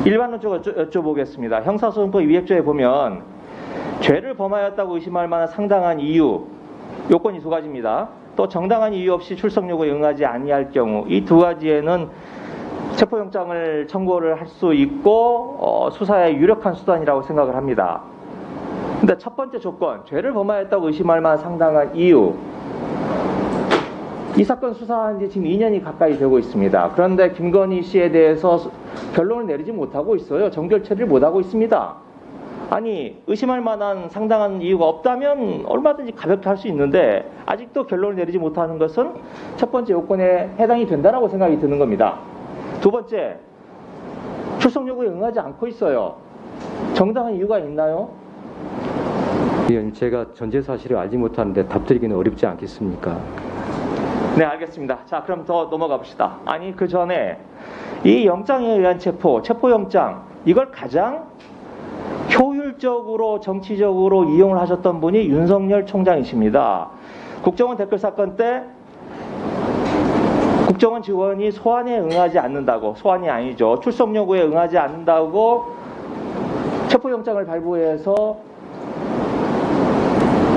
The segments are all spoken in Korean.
일반론적으로 여쭤보겠습니다. 형사소송법 200조에 보면 죄를 범하였다고 의심할 만한 상당한 이유, 요건이 두 가지입니다. 또 정당한 이유 없이 출석 요구에 응하지 아니할 경우, 이 두 가지에는 체포영장을 청구를 할 수 있고 수사의 유력한 수단이라고 생각을 합니다. 근데 첫 번째 조건, 죄를 범하였다고 의심할 만한 상당한 이유, 이 사건 수사한 지 지금 2년이 가까이 되고 있습니다. 그런데 김건희 씨에 대해서 결론을 내리지 못하고 있어요. 정결 처리를 못하고 있습니다. 아니, 의심할 만한 상당한 이유가 없다면 얼마든지 가볍게 할 수 있는데 아직도 결론을 내리지 못하는 것은 첫 번째 요건에 해당이 된다라고 생각이 드는 겁니다. 두 번째, 출석 요구에 응하지 않고 있어요. 정당한 이유가 있나요? 의원님, 제가 전제 사실을 알지 못하는데 답드리기는 어렵지 않겠습니까? 네, 알겠습니다. 자, 그럼 더 넘어가 봅시다. 아니, 그 전에 이 영장에 의한 체포영장, 이걸 가장 효율적으로 정치적으로 이용을 하셨던 분이 윤석열 총장이십니다. 국정원 댓글 사건 때 국정원 직원이 소환에 응하지 않는다고, 소환이 아니죠, 출석 요구에 응하지 않는다고 체포영장을 발부해서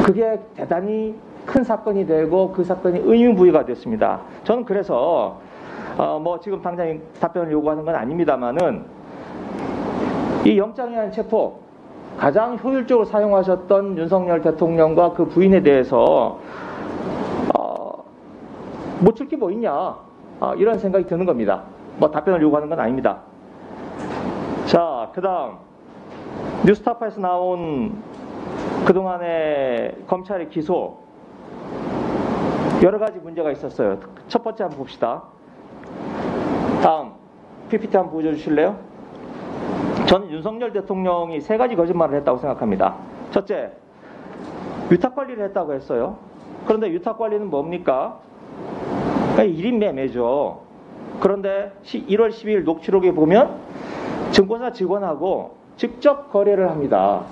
그게 대단히 큰 사건이 되고 그 사건이 의문부여가 됐습니다. 저는 그래서 지금 당장 답변을 요구하는 건 아닙니다만은 이 영장에 의한 체포 가장 효율적으로 사용하셨던 윤석열 대통령과 그 부인에 대해서 못 칠 게 뭐 있냐, 이런 생각이 드는 겁니다. 답변을 요구하는 건 아닙니다. 자, 그 다음 뉴스타파에서 나온 그동안의 검찰의 기소, 여러 가지 문제가 있었어요. 첫 번째 한번 봅시다. 다음 PPT 한번 보여주실래요? 저는 윤석열 대통령이 세 가지 거짓말을 했다고 생각합니다. 첫째, 위탁관리를 했다고 했어요. 그런데 위탁관리는 뭡니까? 1인 매매죠. 그런데 1월 12일 녹취록에 보면 증권사 직원하고 직접 거래를 합니다.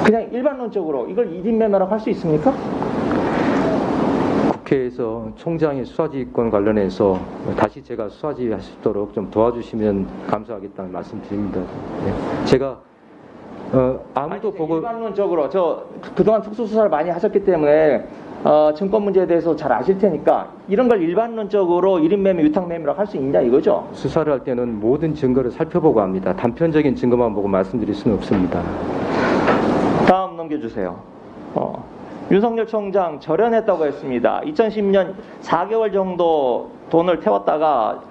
그냥 일반론적으로 이걸 1인 매매라고 할 수 있습니까? 국회에서 총장의 수사지휘권 관련해서 다시 제가 수사지휘 할 수 있도록 좀 도와주시면 감사하겠다는 말씀드립니다. 네. 제가 아무도 보고 일반론적으로 그동안 특수수사를 많이 하셨기 때문에 증권 문제에 대해서 잘 아실 테니까 이런 걸 일반론적으로 1인 매매, 위탁 매매라고 할 수 있냐 이거죠? 수사를 할 때는 모든 증거를 살펴보고 합니다. 단편적인 증거만 보고 말씀드릴 수는 없습니다. 다음 넘겨주세요. 윤석열 총장 절연했다고 했습니다. 2010년 4개월 정도 돈을 태웠다가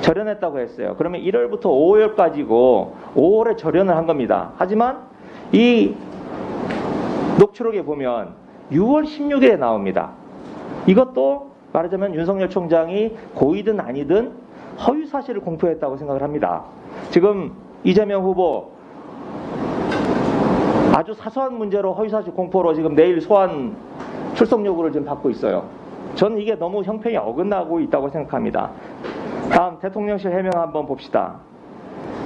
절연했다고 했어요. 그러면 1월부터 5월까지고 5월에 절연을 한 겁니다. 하지만 이 녹취록에 보면 6월 16일에 나옵니다. 이것도 말하자면 윤석열 총장이 고의든 아니든 허위 사실을 공표했다고 생각을 합니다. 지금 이재명 후보 아주 사소한 문제로 허위사실 공포로 지금 내일 소환 출석 요구를 지금 받고 있어요. 저는 이게 너무 형평이 어긋나고 있다고 생각합니다. 다음 대통령실 해명 한번 봅시다.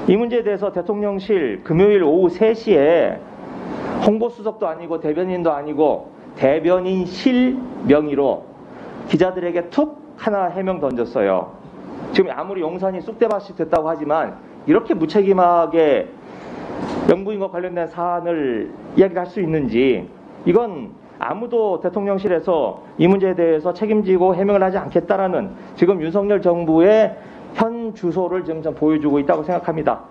이 문제에 대해서 대통령실 금요일 오후 3시에 홍보수석도 아니고 대변인도 아니고 대변인실 명의로 기자들에게 툭 하나 해명 던졌어요. 지금 아무리 용산이 쑥대밭이 됐다고 하지만 이렇게 무책임하게 영부인과 관련된 사안을 이야기할 수 있는지, 이건 아무도 대통령실에서 이 문제에 대해서 책임지고 해명을 하지 않겠다라는 지금 윤석열 정부의 현 주소를 지금 보여주고 있다고 생각합니다.